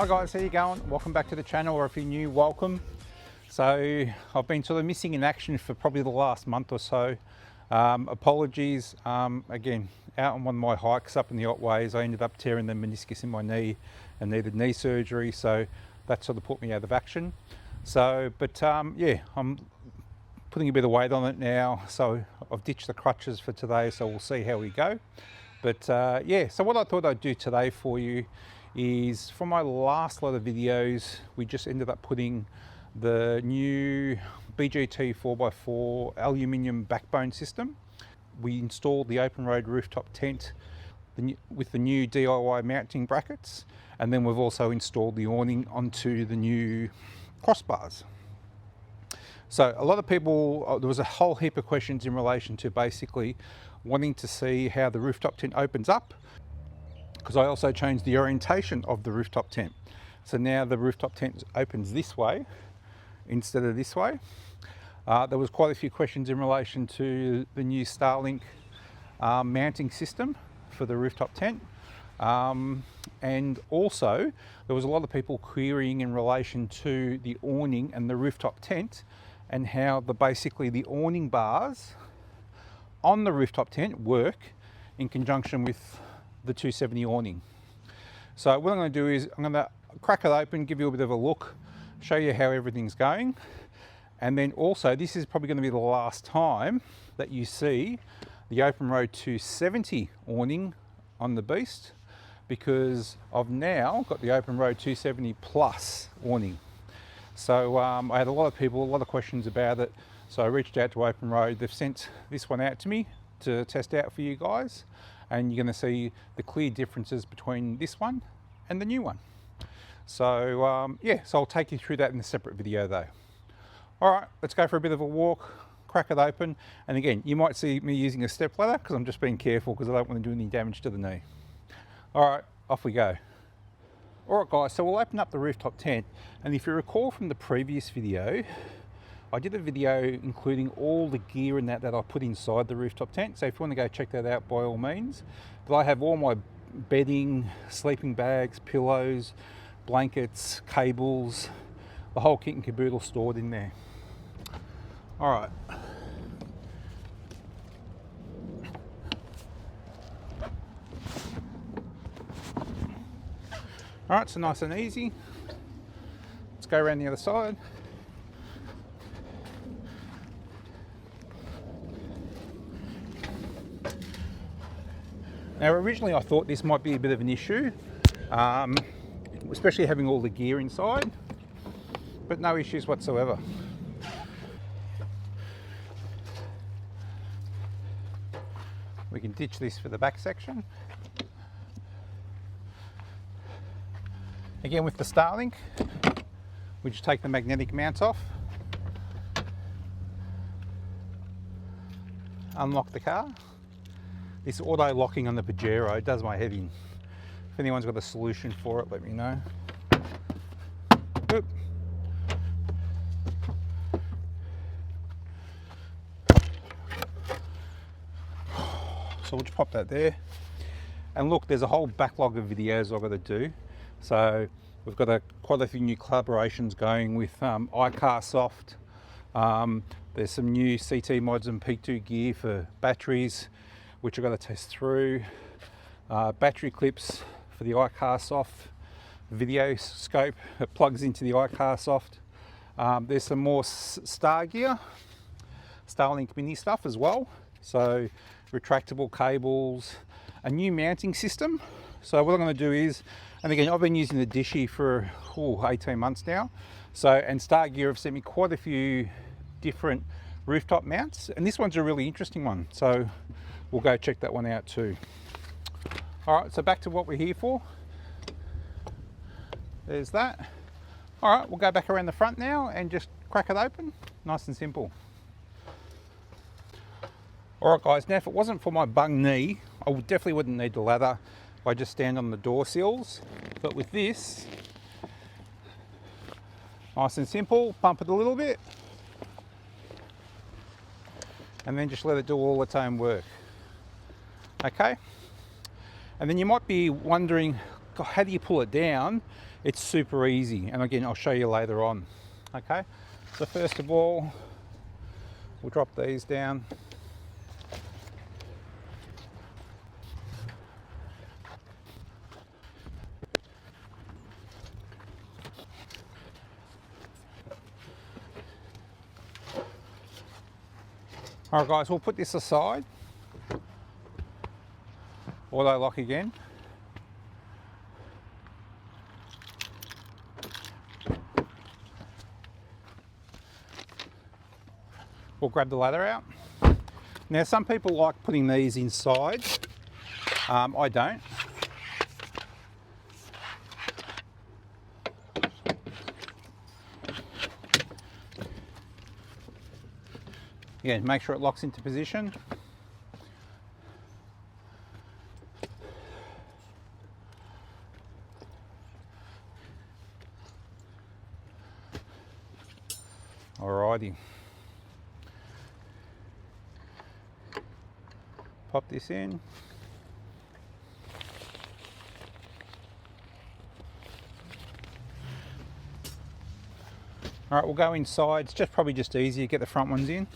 Hi guys, how you going? Welcome back to the channel, or if you're new, welcome. So I've been sort of missing in action for probably the last month or so. Apologies. Again, out on one of my hikes up in the Otways, I ended up tearing the meniscus in my knee and needed knee surgery, so that sort of put me out of action. So, but yeah, I'm putting a bit of weight on it now, so I've ditched the crutches for today, so we'll see how we go. But yeah, so what I thought I'd do today for you is, from my last lot of videos, we just ended up putting the new BGT4x4 aluminium backbone system. We installed the OPENROAD rooftop tent with the new DIY mounting brackets, and then we've also installed the awning onto the new crossbars. So a lot of people, there was a whole heap of questions in relation to basically wanting to see how the rooftop tent opens up, because I also changed the orientation of the rooftop tent. So now the rooftop tent opens this way instead of this way. There was quite a few questions in relation to the new Starlink mounting system for the rooftop tent. And also there was a lot of people querying in relation to the awning and the rooftop tent, and how basically the awning bars on the rooftop tent work in conjunction with the 270 awning. So what I'm going to do is I'm going to crack it open, give you a bit of a look, show you how everything's going, and then also this is probably going to be the last time that you see the OPENROAD 270 awning on the beast, because I've now got the OPENROAD 270 plus awning. So I had a lot of questions about it, so I reached out to OPENROAD. They've sent this one out to me to test out for you guys, and you're going to see the clear differences between this one and the new one. So yeah, so I'll take you through that in a separate video though. All right, let's go for a bit of a walk, crack it open, and again, you might see me using a step ladder because I'm just being careful because I don't want to do any damage to the knee. All right, off we go. All right guys, so we'll open up the rooftop tent, and if you recall from the previous video, I did a video including all the gear and that I put inside the rooftop tent. So if you want to go check that out, by all means. But I have all my bedding, sleeping bags, pillows, blankets, cables, the whole kit and caboodle stored in there. All right. All right, so nice and easy. Let's go around the other side. Now originally I thought this might be a bit of an issue, especially having all the gear inside, but no issues whatsoever. We can ditch this for the back section. Again, with the Starlink, we just take the magnetic mounts off, unlock the car. This auto locking on the Pajero does my head in. If anyone's got a solution for it, let me know. Oop. So we'll just pop that there. And look, there's a whole backlog of videos I've got to do. So we've got quite a few new collaborations going with iCarSoft. There's some new CT mods and Peak 2 gear for batteries, which I've got to test through. Battery clips for the iCarSoft video scope. It plugs into the iCarSoft. There's some more Star gear, Starlink mini stuff as well. So retractable cables, a new mounting system. So what I'm going to do is, and again, I've been using the Dishy for 18 months now. So, and Star Gear have sent me quite a few different rooftop mounts, and this one's a really interesting one. So we'll go check that one out too. All right, so back to what we're here for. There's that. All right, we'll go back around the front now and just crack it open. Nice and simple. All right guys, now if it wasn't for my bung knee, I definitely wouldn't need the ladder. I just stand on the door sills. But with this, nice and simple, bump it a little bit, and then just let it do all its own work. Okay? And then you might be wondering, how do you pull it down? It's super easy, and again, I'll show you later on. Okay, so first of all, we'll drop these down. All right, guys, we'll put this aside. Auto lock again. We'll grab the ladder out. Now, some people like putting these inside. I don't. Yeah, make sure it locks into position. Alrighty. Pop this in. All right, we'll go inside. It's probably just easier to get the front ones in.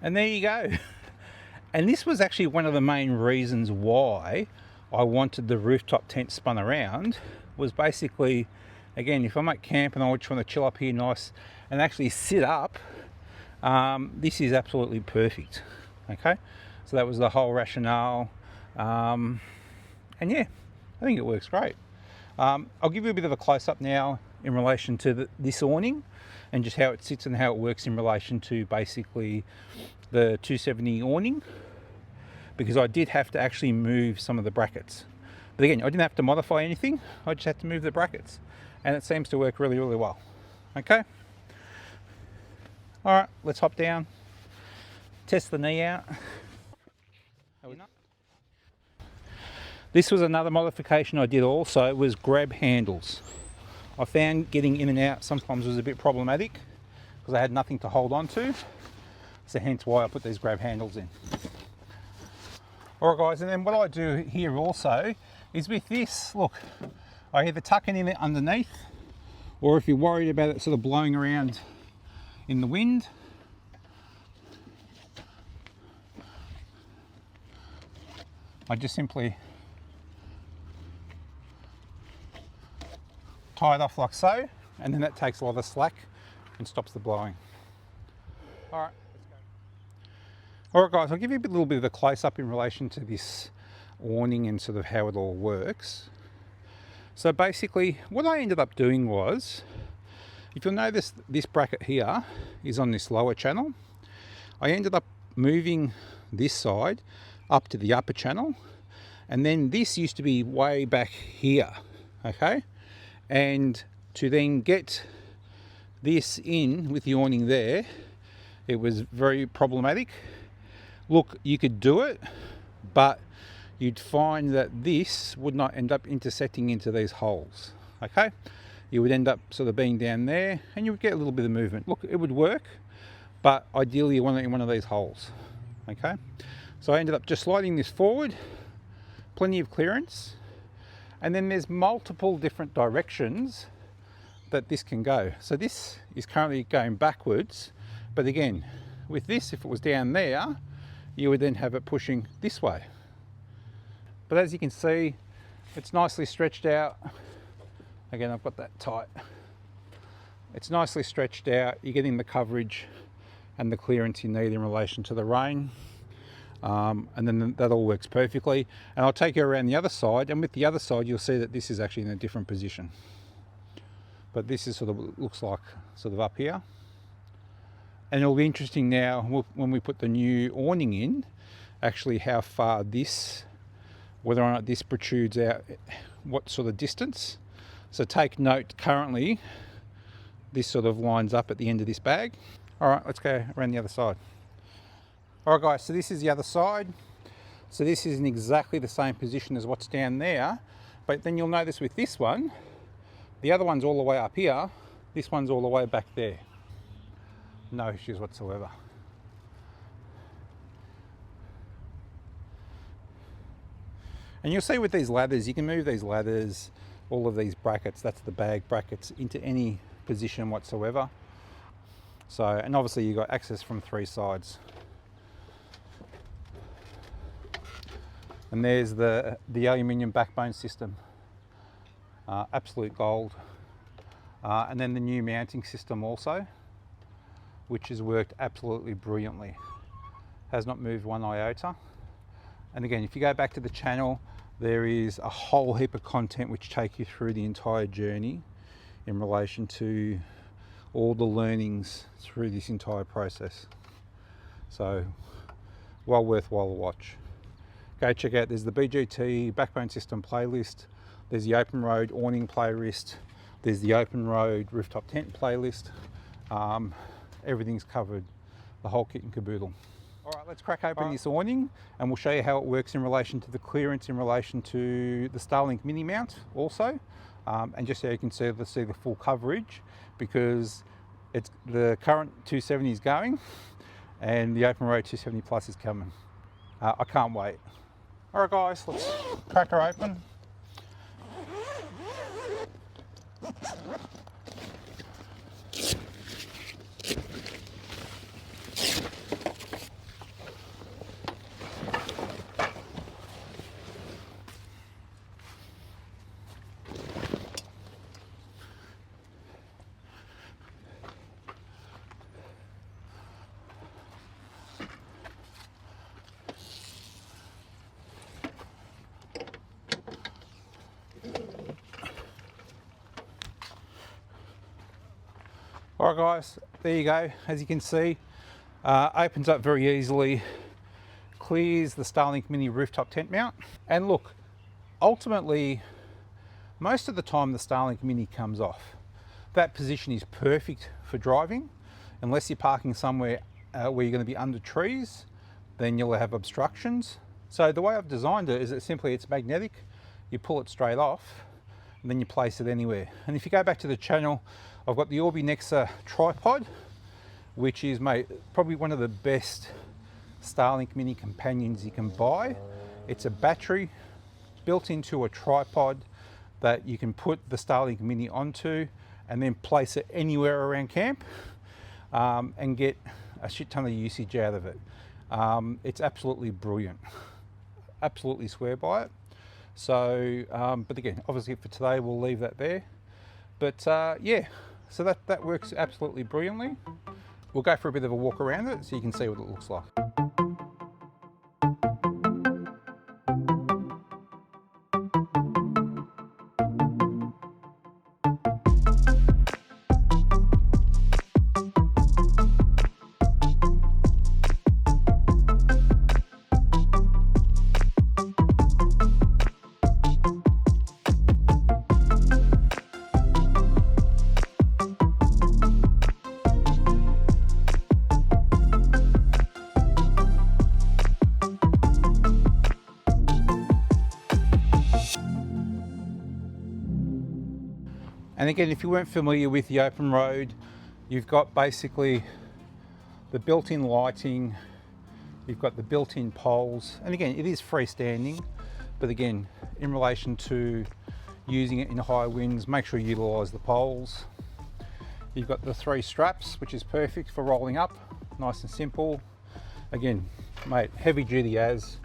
And there you go. And this was actually one of the main reasons why I wanted the rooftop tent spun around, was basically, again, if I'm at camp and I just want to chill up here nice and actually sit up, this is absolutely perfect. Okay, so that was the whole rationale. And yeah, I think it works great. I'll give you a bit of a close-up now in relation to this awning and just how it sits and how it works in relation to basically the 270 awning, because I did have to actually move some of the brackets. But again, I didn't have to modify anything, I just had to move the brackets, and it seems to work really, really well. Okay, all right, let's hop down, test the knee out. This was another modification I did also, was grab handles. I found getting in and out sometimes was a bit problematic because I had nothing to hold on to, so hence why I put these grab handles in. Alright guys, and then what I do here also is with this, look, I either tuck it in it underneath, or if you're worried about it sort of blowing around in the wind, I just simply tie it off like so, and then that takes a lot of slack and stops the blowing. Alright, let's go. Alright guys, I'll give you a little bit of a close-up in relation to this awning and sort of how it all works. So basically, what I ended up doing was, if you'll notice, this bracket here is on this lower channel. I ended up moving this side up to the upper channel, and then this used to be way back here, okay? And to then get this in with the awning there, it was very problematic. Look, you could do it, but you'd find that this would not end up intersecting into these holes, okay? You would end up sort of being down there and you would get a little bit of movement. Look, it would work, but ideally you want it in one of these holes, okay? So I ended up just sliding this forward, plenty of clearance, and then there's multiple different directions that this can go. So this is currently going backwards, but again, with this, if it was down there, you would then have it pushing this way. But as you can see, it's nicely stretched out. Again, I've got that tight. It's nicely stretched out. You're getting the coverage and the clearance you need in relation to the rain. And then that all works perfectly. And I'll take you around the other side, and with the other side you'll see that this is actually in a different position. But this is sort of, looks like sort of up here. And it'll be interesting now when we put the new awning in, actually how far this, whether or not this protrudes out, what sort of distance. So take note, currently this sort of lines up at the end of this bag. All right, let's go around the other side. All right guys, so this is the other side. So this is in exactly the same position as what's down there, but then you'll notice with this one, the other one's all the way up here, this one's all the way back there. No issues whatsoever. And you'll see with these ladders, you can move these ladders, all of these brackets, that's the bag brackets, into any position whatsoever. So, and obviously you've got access from 3 sides. And there's the aluminium backbone system, absolute gold. And then the new mounting system also, which has worked absolutely brilliantly. Has not moved one iota. And again, if you go back to the channel, there is a whole heap of content which take you through the entire journey in relation to all the learnings through this entire process. So, well worthwhile to watch. Go check out, there's the BGT Backbone System playlist, there's the OPENROAD Awning playlist, there's the OPENROAD Rooftop Tent playlist. Everything's covered, the whole kit and caboodle. All right, let's crack open this awning and we'll show you how it works in relation to the clearance, in relation to the Starlink mini mount also, and just so you can see the full coverage, because it's the current 270 is going and the OPENROAD 270 Plus is coming. I can't wait. All right guys, let's crack her open. All right guys, there you go. As you can see, opens up very easily, clears the Starlink mini rooftop tent mount. And look, ultimately, most of the time the Starlink mini comes off. That position is perfect for driving, unless you're parking somewhere where you're going to be under trees, then you'll have obstructions. So the way I've designed it is that simply it's magnetic, you pull it straight off, and then you place it anywhere. And if you go back to the channel, I've got the Orbi Nexa tripod, which is, mate, probably one of the best Starlink mini companions you can buy. It's a battery built into a tripod that you can put the Starlink mini onto and then place it anywhere around camp and get a shit ton of usage out of it. It's absolutely brilliant. Absolutely swear by it. So, but again, obviously for today, we'll leave that there. But yeah, so that works absolutely brilliantly. We'll go for a bit of a walk around it so you can see what it looks like. And again, if you weren't familiar with the OPENROAD, you've got basically the built-in lighting, you've got the built-in poles, and again, it is freestanding, but again, in relation to using it in high winds, make sure you utilise the poles. You've got the 3 straps, which is perfect for rolling up, nice and simple. Again, mate, heavy duty as,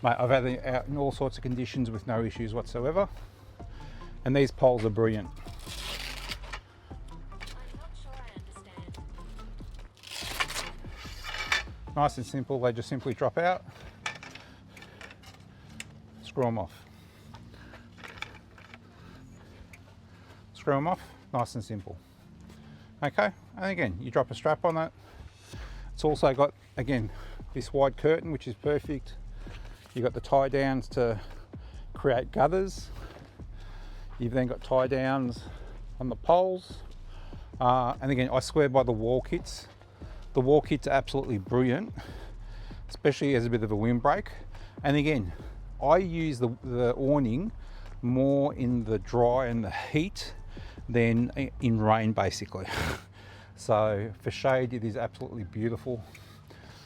mate, I've had it out in all sorts of conditions with no issues whatsoever. And these poles are brilliant. Nice and simple, they just simply drop out, screw them off. Screw them off, nice and simple. Okay, and again, you drop a strap on it. It's also got, again, this wide curtain, which is perfect. You've got the tie downs to create gutters. You've then got tie downs on the poles. And again, I swear by the wall kits. The wall kits are absolutely brilliant, especially as a bit of a windbreak. And again, I use the awning more in the dry and the heat than in rain, basically. So for shade, it is absolutely beautiful.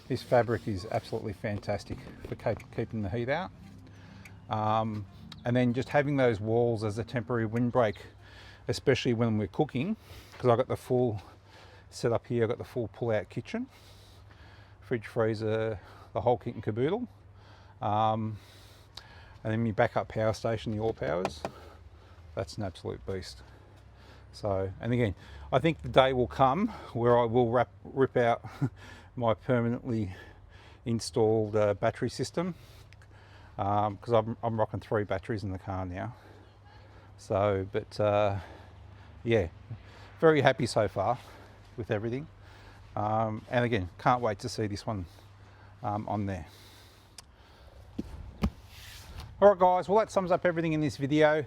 This fabric is absolutely fantastic for keeping the heat out. And then just having those walls as a temporary windbreak, especially when we're cooking, because I've got the full setup here. I've got the full pull-out kitchen, fridge, freezer, the whole kit and caboodle. And then my backup power station, the All Powers. That's an absolute beast. So, and again, I think the day will come where I will rip out my permanently installed battery system, because I'm rocking 3 batteries in the car now. So, but yeah, very happy so far with everything. And again, can't wait to see this one on there. Alright guys, well that sums up everything in this video.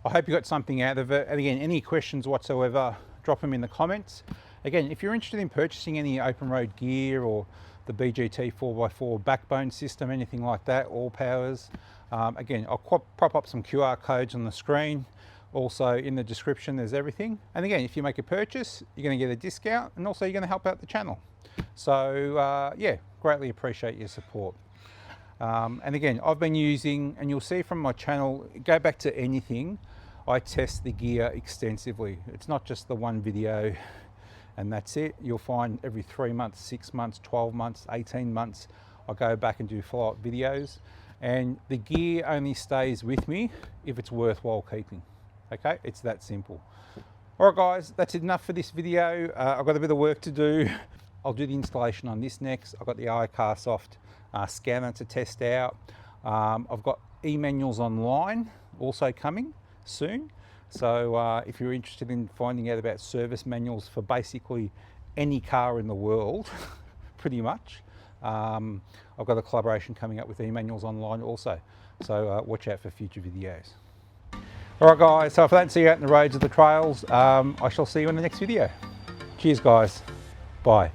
I hope you got something out of it. And again, any questions whatsoever, drop them in the comments. Again, if you're interested in purchasing any OpenRoad gear or the BGT4x4 Backbone System, anything like that, all powers, again, I'll prop up some QR codes on the screen. Also in the description, there's everything. And again, if you make a purchase, you're going to get a discount, and also you're going to help out the channel. So yeah, greatly appreciate your support. And again, I've been using, and you'll see from my channel, go back to anything, I test the gear extensively. It's not just the one video and that's it. You'll find every 3 months, 6 months, 12 months, 18 months, I go back and do follow-up videos. And the gear only stays with me if it's worthwhile keeping. Okay, it's that simple. All right guys, that's enough for this video. I've got a bit of work to do. I'll do the installation on this next. I've got the iCarSoft scanner to test out. I've got eManuals online also coming soon. So if you're interested in finding out about service manuals for basically any car in the world, pretty much, I've got a collaboration coming up with eManuals online also. So watch out for future videos. All right guys, so if I don't see you out in the roads or the trails, I shall see you in the next video. Cheers guys, bye.